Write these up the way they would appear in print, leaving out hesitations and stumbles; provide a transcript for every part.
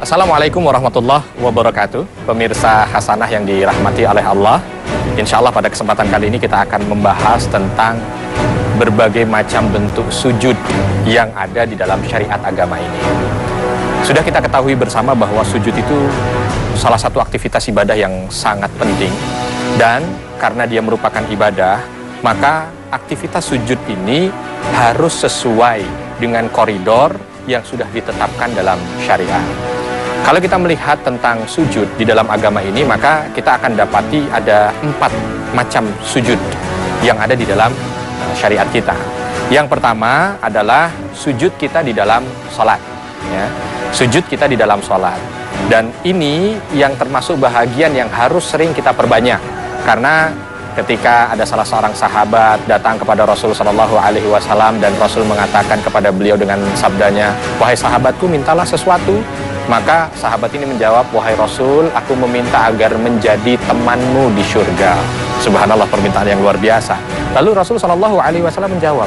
Assalamualaikum warahmatullahi wabarakatuh. Pemirsa Hasanah yang dirahmati oleh Allah, insya Allah pada kesempatan kali ini kita akan membahas tentang berbagai macam bentuk sujud yang ada di dalam syariat agama ini. Sudah kita ketahui bersama bahwa sujud itu salah satu aktivitas ibadah yang sangat penting, dan karena dia merupakan ibadah, maka aktivitas sujud ini harus sesuai dengan koridor yang sudah ditetapkan dalam syariat. Kalau kita melihat tentang sujud di dalam agama ini, maka kita akan dapati ada 4 macam sujud yang ada di dalam syariat kita. Yang pertama adalah sujud kita di dalam sholat, ya. Sujud kita di dalam sholat. Dan ini yang termasuk bahagian yang harus sering kita perbanyak. Karena ketika ada salah seorang sahabat datang kepada Rasul SAW dan Rasul mengatakan kepada beliau dengan sabdanya, "Wahai sahabatku, mintalah sesuatu." Maka sahabat ini menjawab, "Wahai Rasul, aku meminta agar menjadi temanmu di surga." Subhanallah, permintaan yang luar biasa. Lalu Rasul SAW menjawab,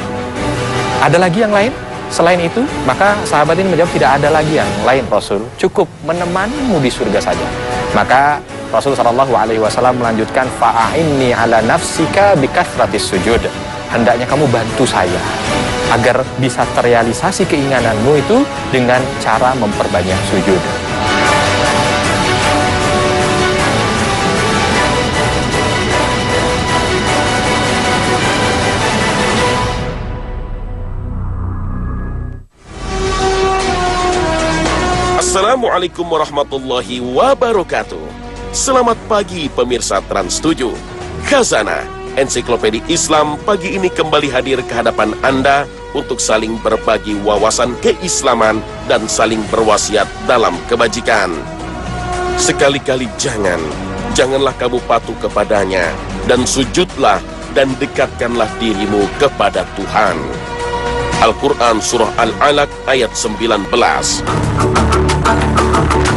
"Ada lagi yang lain selain itu?" Maka sahabat ini menjawab, "Tidak ada lagi yang lain, Rasul. Cukup menemanimu di surga saja." Maka Rasul SAW melanjutkan, "Fa'ainni ala nafsika bikathratis sujud." Hendaknya kamu bantu saya agar bisa terrealisasi keinginanmu itu dengan cara memperbanyak sujud. Assalamualaikum warahmatullahi wabarakatuh. Selamat pagi pemirsa Trans 7. Khazanah Ensiklopedia Islam pagi ini kembali hadir ke hadapan Anda untuk saling berbagi wawasan keislaman dan saling berwasiat dalam kebajikan. Sekali-kali janganlah kamu patuh kepadanya, dan sujudlah dan dekatkanlah dirimu kepada Tuhan. Al-Quran Surah Al-Alaq ayat 19.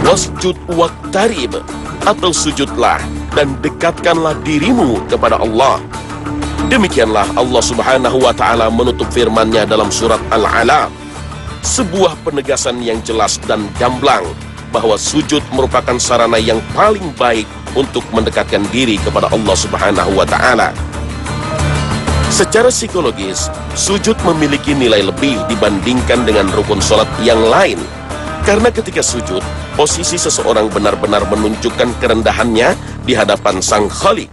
Wasjud waqtarib, atau sujudlah dan dekatkanlah dirimu kepada Allah. Demikianlah Allah Subhanahu wa ta'ala menutup firman-Nya dalam surat Al-Alaq. Sebuah penegasan yang jelas dan gamblang bahwa sujud merupakan sarana yang paling baik untuk mendekatkan diri kepada Allah Subhanahu wa ta'ala. Secara psikologis, sujud memiliki nilai lebih dibandingkan dengan rukun sholat yang lain. Karena ketika sujud, posisi seseorang benar-benar menunjukkan kerendahannya di hadapan Sang Khalik.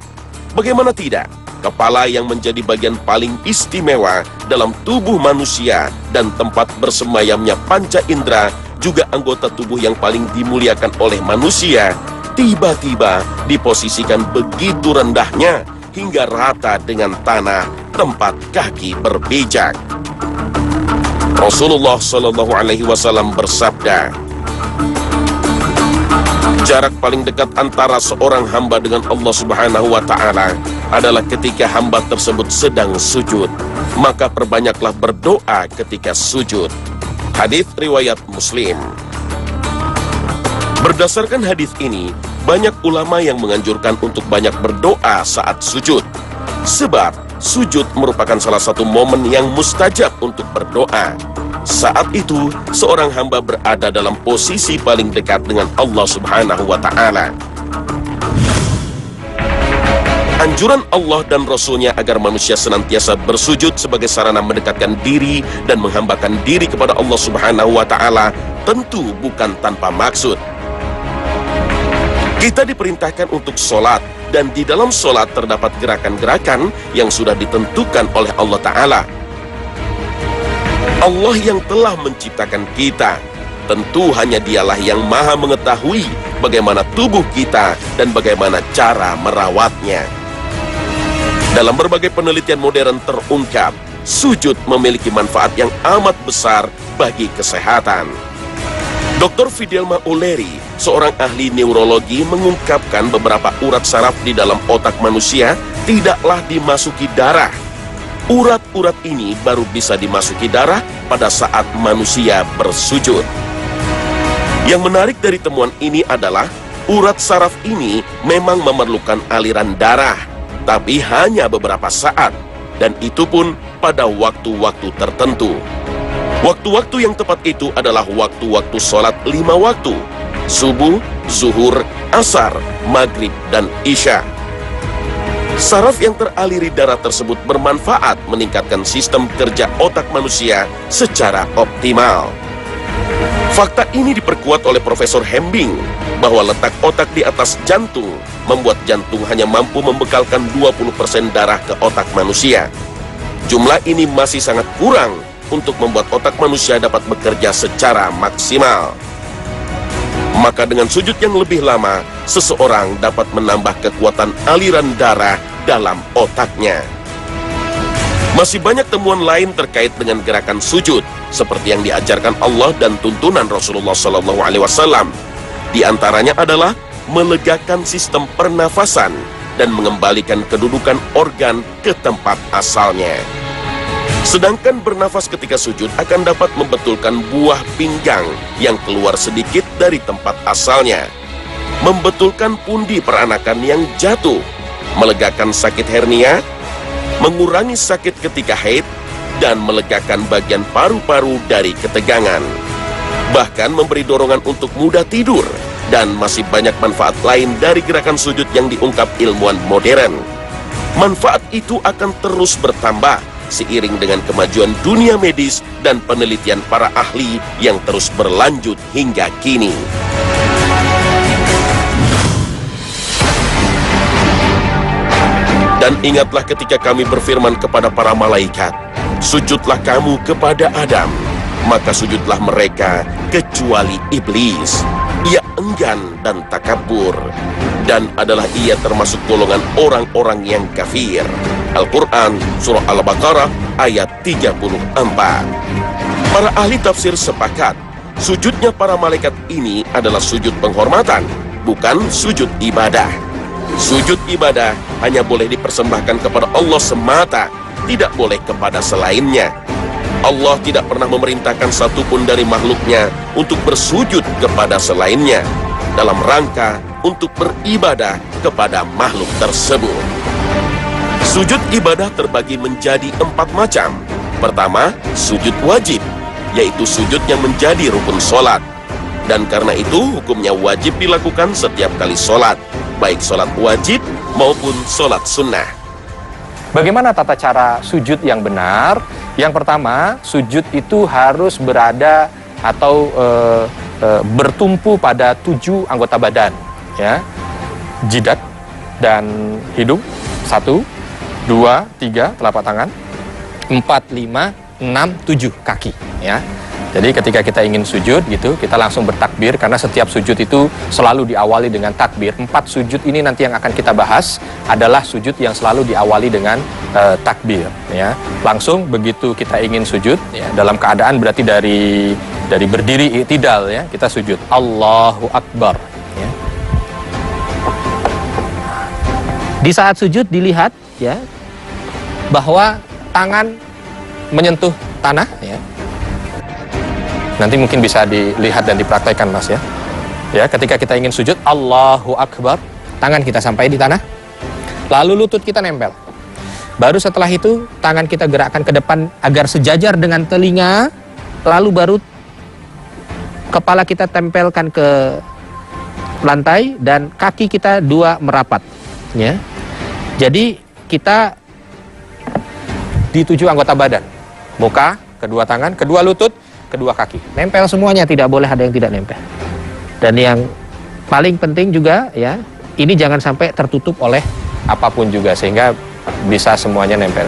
Bagaimana tidak? Kepala yang menjadi bagian paling istimewa dalam tubuh manusia dan tempat bersemayamnya panca indera, juga anggota tubuh yang paling dimuliakan oleh manusia, tiba-tiba diposisikan begitu rendahnya hingga rata dengan tanah tempat kaki berpijak. Rasulullah SAW bersabda, jarak paling dekat antara seorang hamba dengan Allah Subhanahu wa ta'ala adalah ketika hamba tersebut sedang sujud. Maka perbanyaklah berdoa ketika sujud. Hadits riwayat Muslim. Berdasarkan hadis ini, banyak ulama yang menganjurkan untuk banyak berdoa saat sujud. Sebab sujud merupakan salah satu momen yang mustajab untuk berdoa. Saat itu, seorang hamba berada dalam posisi paling dekat dengan Allah Subhanahu wa ta'ala. Anjuran Allah dan Rasul-Nya agar manusia senantiasa bersujud sebagai sarana mendekatkan diri dan menghambakan diri kepada Allah Subhanahu wa ta'ala tentu bukan tanpa maksud. Kita diperintahkan untuk sholat, dan di dalam sholat terdapat gerakan-gerakan yang sudah ditentukan oleh Allah Ta'ala. Allah yang telah menciptakan kita, tentu hanya Dialah yang maha mengetahui bagaimana tubuh kita dan bagaimana cara merawatnya. Dalam berbagai penelitian modern terungkap, sujud memiliki manfaat yang amat besar bagi kesehatan. Dr. Fidelma O'Leary, seorang ahli neurologi, mengungkapkan beberapa urat saraf di dalam otak manusia tidaklah dimasuki darah. Urat-urat ini baru bisa dimasuki darah pada saat manusia bersujud. Yang menarik dari temuan ini adalah urat saraf ini memang memerlukan aliran darah, tapi hanya beberapa saat, dan itu pun pada waktu-waktu tertentu. Waktu-waktu yang tepat itu adalah waktu-waktu sholat 5 waktu. subuh, zuhur, asar, maghrib, dan isya. Saraf yang teraliri darah tersebut bermanfaat meningkatkan sistem kerja otak manusia secara optimal. Fakta ini diperkuat oleh Profesor Hembing bahwa letak otak di atas jantung membuat jantung hanya mampu membekalkan 20% darah ke otak manusia. Jumlah ini masih sangat kurang untuk membuat otak manusia dapat bekerja secara maksimal. Maka dengan sujud yang lebih lama, seseorang dapat menambah kekuatan aliran darah dalam otaknya. Masih banyak temuan lain terkait dengan gerakan sujud, seperti yang diajarkan Allah dan tuntunan Rasulullah SAW. Di antaranya adalah melegakan sistem pernafasan dan mengembalikan kedudukan organ ke tempat asalnya. Sedangkan bernafas ketika sujud akan dapat membetulkan buah pinggang yang keluar sedikit dari tempat asalnya, membetulkan pundi peranakan yang jatuh, melegakan sakit hernia, mengurangi sakit ketika haid, dan melegakan bagian paru-paru dari ketegangan. Bahkan memberi dorongan untuk mudah tidur, dan masih banyak manfaat lain dari gerakan sujud yang diungkap ilmuwan modern. Manfaat itu akan terus bertambah seiring dengan kemajuan dunia medis dan penelitian para ahli yang terus berlanjut hingga kini. Dan ingatlah ketika kami berfirman kepada para malaikat, sujudlah kamu kepada Adam, maka sujudlah mereka kecuali iblis. Ia enggan dan takabur, dan adalah ia termasuk golongan orang-orang yang kafir. Al-Quran, Surah Al-Baqarah, ayat 34. Para ahli tafsir sepakat, sujudnya para malaikat ini adalah sujud penghormatan, bukan sujud ibadah. Sujud ibadah hanya boleh dipersembahkan kepada Allah semata, tidak boleh kepada selainnya. Allah tidak pernah memerintahkan satupun dari makhluknya untuk bersujud kepada selainnya, dalam rangka untuk beribadah kepada makhluk tersebut. Sujud ibadah terbagi menjadi 4 macam. Pertama, sujud wajib, yaitu sujud yang menjadi rukun sholat. Dan karena itu hukumnya wajib dilakukan setiap kali sholat, baik sholat wajib maupun sholat sunnah. Bagaimana tata cara sujud yang benar? Yang pertama, sujud itu harus berada atau bertumpu pada 7 anggota badan, ya. Jidat dan hidung, 1, 2, 3 telapak tangan, 4, 5, 6, 7 kaki, ya. Jadi ketika kita ingin sujud gitu, kita langsung bertakbir, karena setiap sujud itu selalu diawali dengan takbir. 4 sujud ini nanti yang akan kita bahas adalah sujud yang selalu diawali dengan takbir, ya. Langsung begitu kita ingin sujud, ya, dalam keadaan berarti dari berdiri i'tidal, ya, kita sujud Allahu Akbar, ya. Di saat sujud dilihat, ya, bahwa tangan menyentuh tanah, ya. Nanti mungkin bisa dilihat dan dipraktekkan, Mas, ya. Ya, ketika kita ingin sujud Allahu Akbar, tangan kita sampai di tanah, lalu lutut kita nempel. Baru setelah itu tangan kita gerakkan ke depan agar sejajar dengan telinga, lalu baru kepala kita tempelkan ke lantai dan kaki kita 2 merapat, ya. Jadi kita di 7 anggota badan, muka, kedua tangan, kedua lutut, kedua kaki, nempel semuanya, tidak boleh ada yang tidak nempel. Dan yang paling penting juga, ya, ini jangan sampai tertutup oleh apapun juga, sehingga bisa semuanya nempel.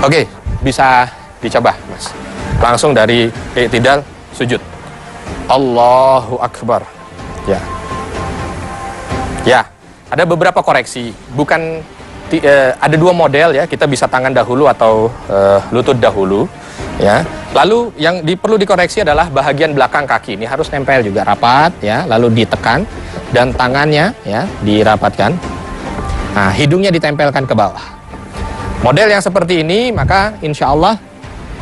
Oke, bisa dicoba, Mas. Langsung dari i'tidal sujud Allahu Akbar, ya. Ya, ada beberapa koreksi, bukan ada 2 model, ya. Kita bisa tangan dahulu atau lutut dahulu, ya. Lalu yang perlu dikoreksi adalah bahagian belakang kaki ini harus nempel juga rapat, ya. Lalu ditekan dan tangannya, ya, dirapatkan. Nah, hidungnya ditempelkan ke bawah. Model yang seperti ini maka insya Allah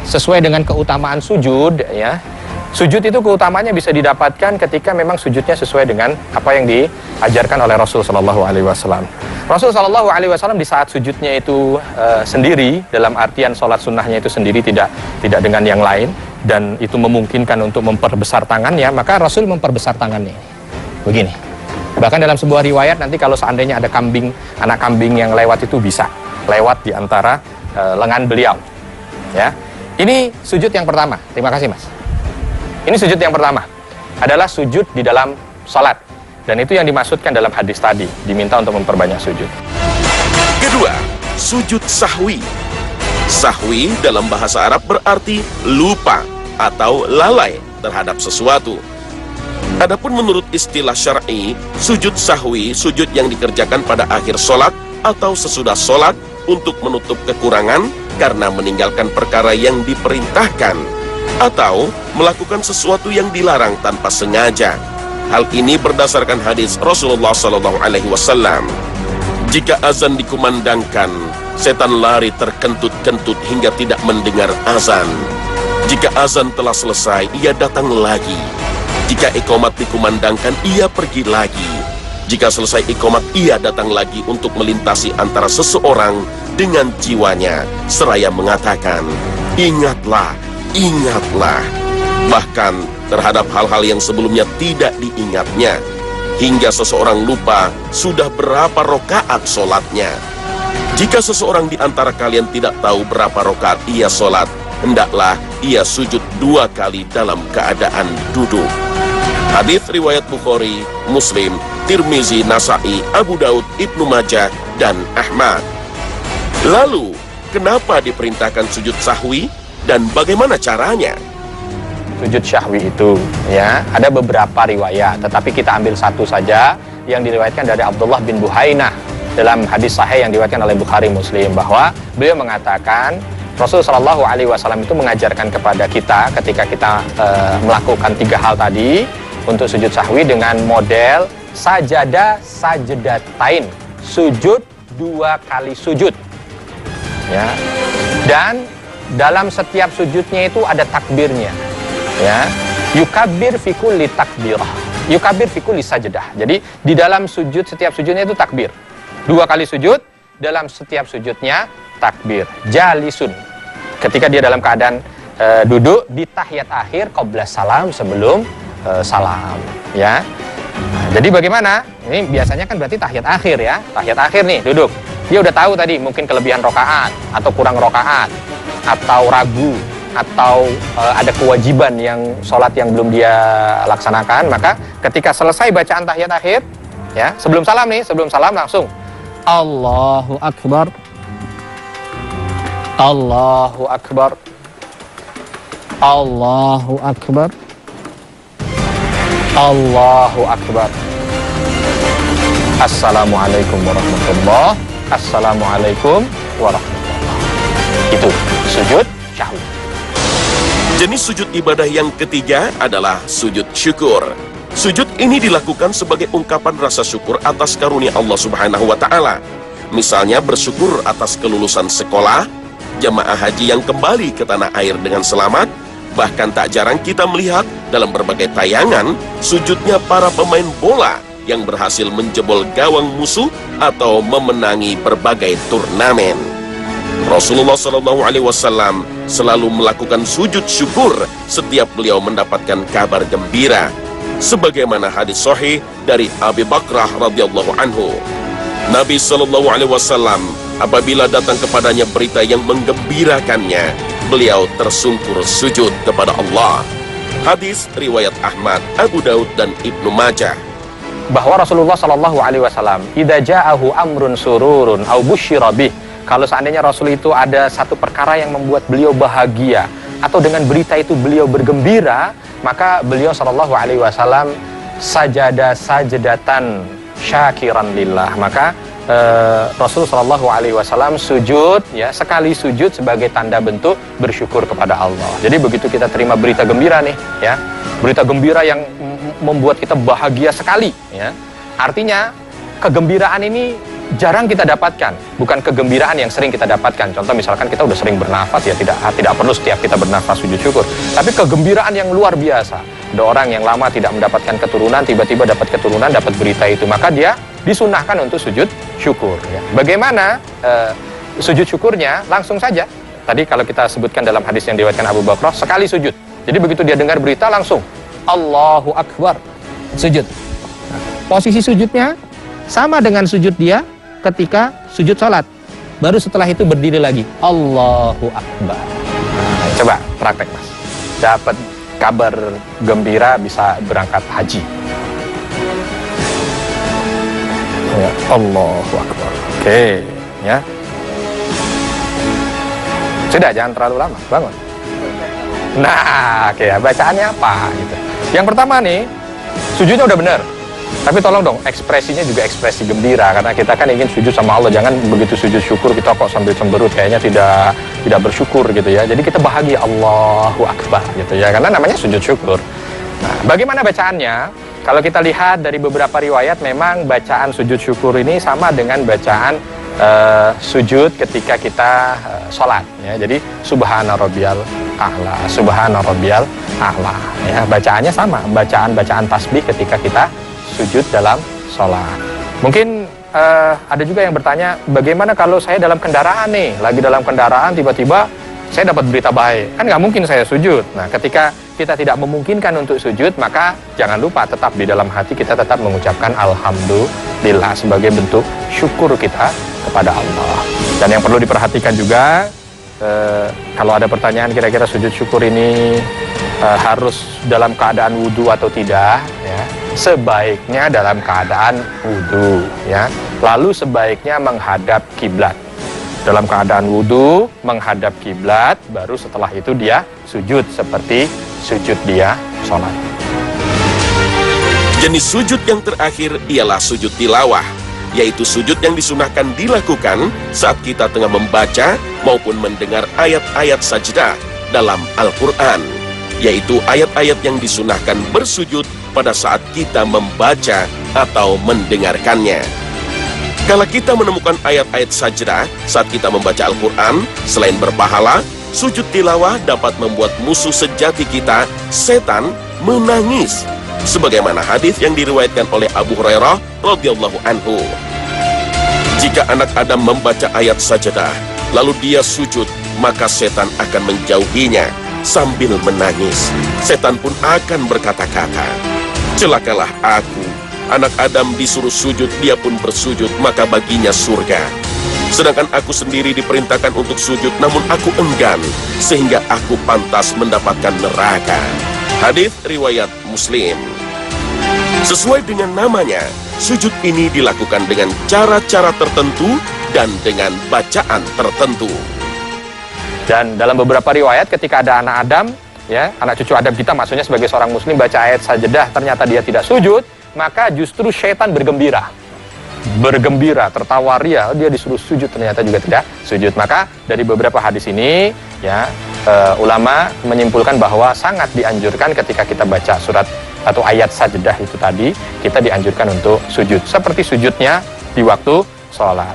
sesuai dengan keutamaan sujud, ya, Sujud itu keutamanya bisa didapatkan ketika memang sujudnya sesuai dengan apa yang diajarkan oleh Rasul Shallallahu Alaihi Wasallam. Rasul Shallallahu Alaihi Wasallam di saat sujudnya itu sendiri, dalam artian sholat sunnahnya itu sendiri, tidak dengan yang lain, dan itu memungkinkan untuk memperbesar tangannya, maka Rasul memperbesar tangannya begini. Bahkan dalam sebuah riwayat nanti kalau seandainya ada anak kambing yang lewat, itu bisa lewat di antara lengan beliau. Ya, ini sujud yang pertama. Terima kasih Mas. Ini sujud yang pertama, adalah sujud di dalam salat. Dan itu yang dimaksudkan dalam hadis tadi, diminta untuk memperbanyak sujud. Kedua, sujud sahwi. Sahwi dalam bahasa Arab berarti lupa atau lalai terhadap sesuatu. Adapun menurut istilah syar'i, sujud sahwi, sujud yang dikerjakan pada akhir solat atau sesudah solat untuk menutup kekurangan karena meninggalkan perkara yang diperintahkan atau melakukan sesuatu yang dilarang tanpa sengaja. Hal ini berdasarkan hadis Rasulullah SAW. Jika azan dikumandangkan, setan lari terkentut-kentut hingga tidak mendengar azan. Jika azan telah selesai, ia datang lagi. Jika iqamat dikumandangkan, ia pergi lagi. Jika selesai iqamat, ia datang lagi untuk melintasi antara seseorang dengan jiwanya, seraya mengatakan, "Ingatlah, ingatlah." Bahkan terhadap hal-hal yang sebelumnya tidak diingatnya, hingga seseorang lupa sudah berapa rokaat solatnya. Jika seseorang di antara kalian tidak tahu berapa rokaat ia solat, hendaklah ia sujud 2 kali dalam keadaan duduk. Hadis riwayat Bukhari, Muslim, Tirmizi, Nasa'i, Abu Daud, Ibnu Majah, dan Ahmad. Lalu, kenapa diperintahkan sujud sahwi dan bagaimana caranya? Sujud syahwi itu, ya, ada beberapa riwayat, tetapi kita ambil satu saja yang diriwayatkan dari Abdullah bin Buhainah dalam hadis sahih yang diriwayatkan oleh Bukhari Muslim, bahwa beliau mengatakan Rasul Shallallahu Alaihi Wasallam itu mengajarkan kepada kita ketika kita melakukan 3 hal tadi untuk sujud sahwi dengan model sajadah sajdatain, sujud 2 kali sujud, ya, dan dalam setiap sujudnya itu ada takbirnya, ya, yukabbir fi kulli takbirah, yukabbir fi kulli sajdah. Jadi di dalam sujud, setiap sujudnya itu takbir, 2 kali sujud, dalam setiap sujudnya takbir. Jalisun, ketika dia dalam keadaan duduk, di tahiyat akhir qabla salam, sebelum salam, ya. Nah, jadi bagaimana? Ini biasanya kan berarti tahiyat akhir, ya. Tahiyat akhir nih, duduk. Dia udah tahu tadi mungkin kelebihan rokaat atau kurang rokaat, atau ragu, atau ada kewajiban yang sholat yang belum dia laksanakan, maka ketika selesai bacaan tahiyat akhir, ya, sebelum salam nih, sebelum salam langsung Allahu Akbar, Allahu Akbar, Allahu Akbar, Allahu Akbar, Assalamualaikum warahmatullahi, Assalamualaikum warahmatullahi. Itu sujud syahwi. Jenis sujud ibadah yang ketiga adalah sujud syukur. Sujud ini dilakukan sebagai ungkapan rasa syukur atas karunia Allah Subhanahu wa Ta'ala. Misalnya bersyukur atas kelulusan sekolah, jamaah haji yang kembali ke tanah air dengan selamat. Bahkan tak jarang kita melihat dalam berbagai tayangan sujudnya para pemain bola yang berhasil menjebol gawang musuh atau memenangi berbagai turnamen. Rasulullah SAW selalu melakukan sujud syukur setiap beliau mendapatkan kabar gembira, sebagaimana hadis sahih dari Abi Bakrah radhiyallahu anhu. Nabi SAW apabila datang kepadanya berita yang menggembirakannya, beliau tersungkur sujud kepada Allah. Hadis riwayat Ahmad, Abu Daud, dan Ibnu Majah. Bahwa Rasulullah SAW, idza ja'ahu amrun sururun au busyira bih, kalau seandainya Rasul itu ada satu perkara yang membuat beliau bahagia atau dengan berita itu beliau bergembira, maka beliau SAW sajada sajdatan syakiran lillah, maka Rasul SAW sujud, ya, sekali sujud sebagai tanda bentuk bersyukur kepada Allah. Jadi begitu kita terima berita gembira nih, ya, berita gembira yang membuat kita bahagia sekali, ya, artinya kegembiraan ini jarang kita dapatkan, bukan kegembiraan yang sering kita dapatkan. Contoh misalkan kita udah sering bernafas, ya tidak perlu setiap kita bernafas sujud syukur. Tapi kegembiraan yang luar biasa. Ada orang yang lama tidak mendapatkan keturunan, tiba-tiba dapat keturunan, dapat berita itu, maka dia disunahkan untuk sujud syukur. Ya. Bagaimana sujud syukurnya? Langsung saja. Tadi kalau kita sebutkan dalam hadis yang diriwayatkan Abu Bakrah, sekali sujud. Jadi begitu dia dengar berita langsung Allahu Akbar, sujud. Posisi sujudnya sama dengan sujud dia ketika sujud salat. Baru setelah itu berdiri lagi Allahu Akbar. Nah, coba praktek Mas. Dapat kabar gembira bisa berangkat haji. Ya, Allahu Akbar. Oke, ya. Sudah, jangan terlalu lama, bangun. Nah, oke, bacaannya apa gitu. Yang pertama nih, sujudnya udah bener. Tapi tolong dong, ekspresinya juga ekspresi gembira, karena kita kan ingin sujud sama Allah. Jangan begitu sujud syukur kita kok sambil cemberut, kayaknya tidak bersyukur gitu ya. Jadi kita bahagia, Allahu Akbar gitu ya, karena namanya sujud syukur. Nah, bagaimana bacaannya? Kalau kita lihat dari beberapa riwayat, memang bacaan sujud syukur ini sama dengan bacaan sujud ketika kita sholat ya. Jadi subhana rabbiyal a'la, subhana rabbiyal a'la ya, bacaannya sama, bacaan tasbih ketika kita sujud dalam sholat. Mungkin ada juga yang bertanya, bagaimana kalau saya dalam kendaraan nih, lagi dalam kendaraan tiba-tiba saya dapat berita baik, kan nggak mungkin saya sujud. Nah, ketika kita tidak memungkinkan untuk sujud, maka jangan lupa tetap di dalam hati kita tetap mengucapkan alhamdulillah sebagai bentuk syukur kita kepada Allah. Dan yang perlu diperhatikan juga, kalau ada pertanyaan kira-kira sujud syukur ini harus dalam keadaan wudhu atau tidak ya, sebaiknya dalam keadaan wudhu ya. Lalu sebaiknya menghadap kiblat. Dalam keadaan wudhu menghadap kiblat, baru setelah itu dia sujud seperti sujud dia sholat. Jenis sujud yang terakhir ialah sujud tilawah, yaitu sujud yang disunahkan dilakukan saat kita tengah membaca maupun mendengar ayat-ayat sajdah dalam Al-Quran, yaitu ayat-ayat yang disunahkan bersujud pada saat kita membaca atau mendengarkannya. Kalau kita menemukan ayat-ayat sajdah saat kita membaca Al-Quran, selain berpahala, sujud tilawah dapat membuat musuh sejati kita, setan, menangis. Sebagaimana hadis yang diriwayatkan oleh Abu Hurairah radhiyallahu anhu. Jika anak Adam membaca ayat sajdah, lalu dia sujud, maka setan akan menjauhinya sambil menangis. Setan pun akan berkata-kata, celakalah aku. Anak Adam disuruh sujud, dia pun bersujud, maka baginya surga. Sedangkan aku sendiri diperintahkan untuk sujud, namun aku enggan, sehingga aku pantas mendapatkan neraka. Hadis riwayat Muslim. Sesuai dengan namanya, sujud ini dilakukan dengan cara-cara tertentu dan dengan bacaan tertentu. Dan dalam beberapa riwayat ketika ada anak Adam, ya, anak cucu Adam kita, maksudnya sebagai seorang muslim, baca ayat sajdah ternyata dia tidak sujud, maka justru syaitan bergembira, tertawa ria, dia disuruh sujud ternyata juga tidak sujud. Maka dari beberapa hadis ini ya, ulama menyimpulkan bahwa sangat dianjurkan ketika kita baca surat atau ayat sajdah itu tadi, kita dianjurkan untuk sujud seperti sujudnya di waktu sholat.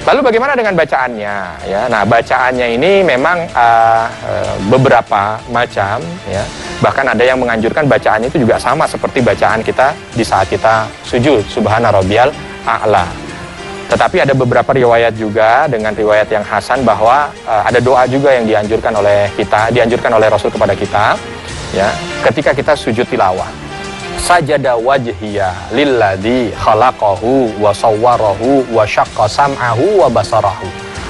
Lalu bagaimana dengan bacaannya ya? Nah, bacaannya ini memang beberapa macam ya. Bahkan ada yang menganjurkan bacaannya itu juga sama seperti bacaan kita di saat kita sujud, subhana rabbiyal a'la. Tetapi ada beberapa riwayat juga dengan riwayat yang hasan bahwa ada doa juga yang dianjurkan oleh Rasul kepada kita ya, ketika kita sujud tilawah. Sajada wajhiya lilladzi khalaqahu wa sawwarahu wa syaqqa sam'ahu wa basarahu.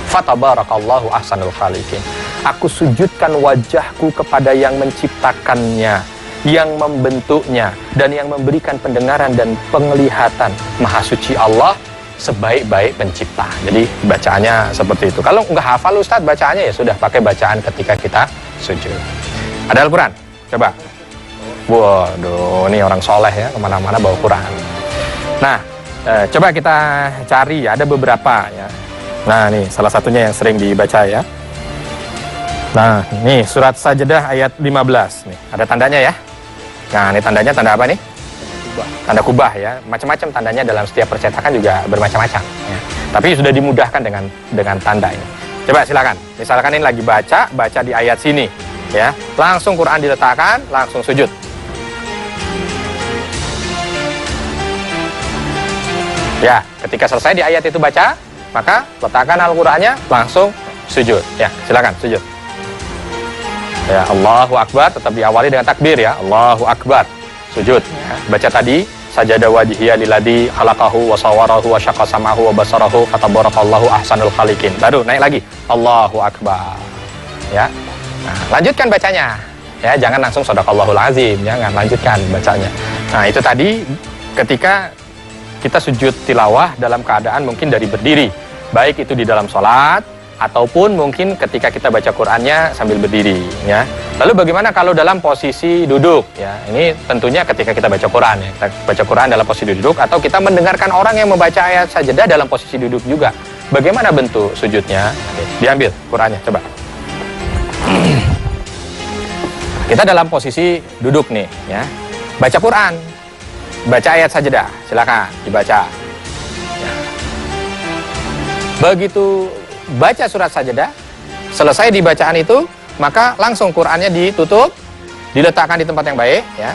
Fatabarakallahu ahsanul khaliqin. Aku sujudkan wajahku kepada yang menciptakannya, yang membentuknya, dan yang memberikan pendengaran dan penglihatan. Maha suci Allah, sebaik-baik pencipta. Jadi bacaannya seperti itu. Kalau nggak hafal Ustadz bacaannya, ya sudah pakai bacaan ketika kita sujud. Ada Al-Quran? Coba. Waduh, ini orang soleh ya, kemana-mana bawa Quran. Nah, coba kita cari, ada beberapa ya. Nah, nih salah satunya yang sering dibaca ya. Nah, nih surat Sajdah ayat 15 nih. Ada tandanya ya. Nah, ini tandanya tanda apa nih? Tanda kubah ya, macam-macam tandanya dalam setiap percetakan juga bermacam-macam. Ya. Tapi sudah dimudahkan dengan tanda ini. Coba silakan. Misalkan ini lagi baca di ayat sini, ya, langsung Quran diletakkan, langsung sujud. Ya, ketika selesai di ayat itu baca, maka letakkan Al-Qur'annya, langsung sujud. Ya, silakan sujud. Ya, Allahu Akbar, tetap diawali dengan takbir ya, Allahu Akbar. Sujud. Ya. Baca tadi, sajada wajhiya lilladzi khalaqahu wa sawwarahu wa syaqqa sam'ahu wa basarahu fatabarakallahu ahsanul khaliqin. Baru naik lagi, Allahu Akbar. Ya. Nah, lanjutkan bacanya. Ya, jangan langsung shadaqallahul azim, jangan lanjutkan bacanya. Nah, itu tadi ketika kita sujud tilawah dalam keadaan mungkin dari berdiri, baik itu di dalam sholat ataupun mungkin ketika kita baca Qur'annya sambil berdiri, ya. Lalu bagaimana kalau dalam posisi duduk, ya? Ini tentunya ketika kita baca Qur'an, ya. Kita baca Qur'an dalam posisi duduk atau kita mendengarkan orang yang membaca ayat sajadah dalam posisi duduk juga. Bagaimana bentuk sujudnya? Diambil Qur'annya, coba. Kita dalam posisi duduk nih, ya. Baca Qur'an, baca ayat sajadah, silakan dibaca. Ya. Begitu baca surat sajadah, selesai dibacaan itu, maka langsung Qur'annya ditutup, diletakkan di tempat yang baik, ya.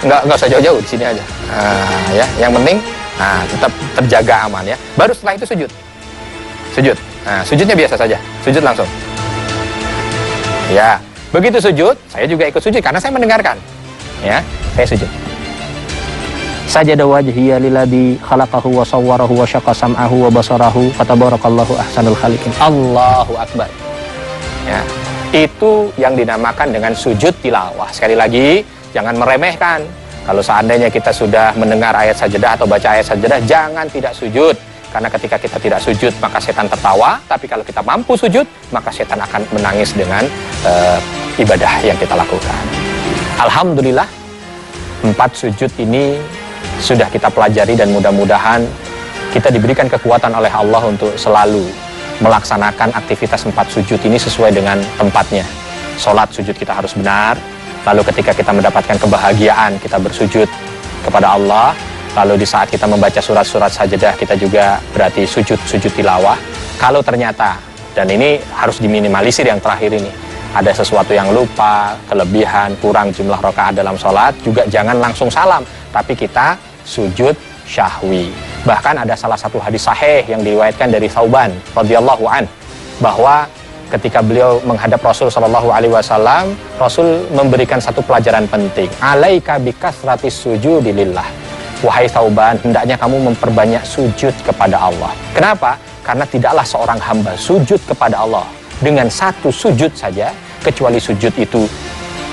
Nggak usah jauh-jauh, di sini aja. Nah, ya, yang penting, tetap terjaga aman ya. Baru setelah itu sujud. Sujud. Nah, sujudnya biasa saja. Sujud langsung. Ya, begitu sujud, saya juga ikut sujud karena saya mendengarkan. Ya, saya sujud. Sajada wajhiya lilladzi khalaqahu wa sawwarahu wa syaqqa sam'ahu wa basarahu fatabarakallahu ahsanul khaliqin. Allahu Akbar. Ya, itu yang dinamakan dengan sujud tilawah. Sekali lagi, jangan meremehkan. Kalau seandainya kita sudah mendengar ayat sajadah atau baca ayat sajadah, jangan tidak sujud. Karena ketika kita tidak sujud, maka setan tertawa. Tapi kalau kita mampu sujud, maka setan akan menangis dengan ibadah yang kita lakukan. Alhamdulillah, 4 sujud ini sudah kita pelajari dan mudah-mudahan kita diberikan kekuatan oleh Allah untuk selalu melaksanakan aktivitas 4 sujud ini sesuai dengan tempatnya. Sholat sujud kita harus benar, lalu ketika kita mendapatkan kebahagiaan kita bersujud kepada Allah, lalu di saat kita membaca surat-surat sajadah kita juga berarti sujud tilawah. Kalau ternyata, dan ini harus diminimalisir yang terakhir ini, ada sesuatu yang lupa, kelebihan, kurang jumlah rakaat dalam sholat, juga jangan langsung salam, tapi kita sujud syahwi. Bahkan ada salah satu hadis sahih yang diriwayatkan dari Thauban radhiyallahu an, bahwa ketika beliau menghadap Rasul sallallahu alaihi wasallam, Rasul memberikan satu pelajaran penting. Alaika bikasratis sujudi lillah. Wahai Thauban, hendaknya kamu memperbanyak sujud kepada Allah. Kenapa? Karena tidaklah seorang hamba sujud kepada Allah dengan satu sujud saja, kecuali sujud itu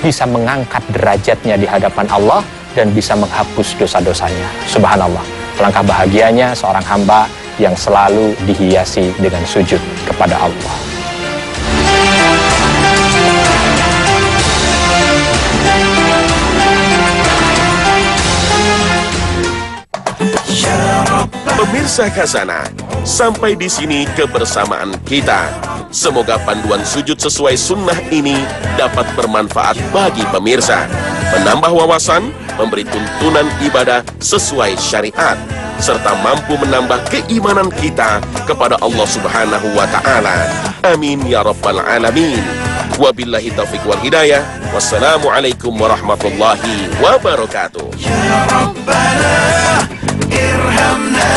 bisa mengangkat derajatnya di hadapan Allah dan bisa menghapus dosa-dosanya. Subhanallah. Alangkah bahagianya seorang hamba yang selalu dihiasi dengan sujud kepada Allah. Pemirsa Khazanah, sampai di sini kebersamaan kita. Semoga panduan sujud sesuai sunnah ini dapat bermanfaat bagi pemirsa, menambah wawasan, memberi tuntunan ibadah sesuai syariat, serta mampu menambah keimanan kita kepada Allah Subhanahu wa Ta'ala. Amin ya Rabbal Alamin. Wabillahi taufiq wal hidayah. Wassalamualaikum warahmatullahi wabarakatuh. Ya Rabbana irhamna.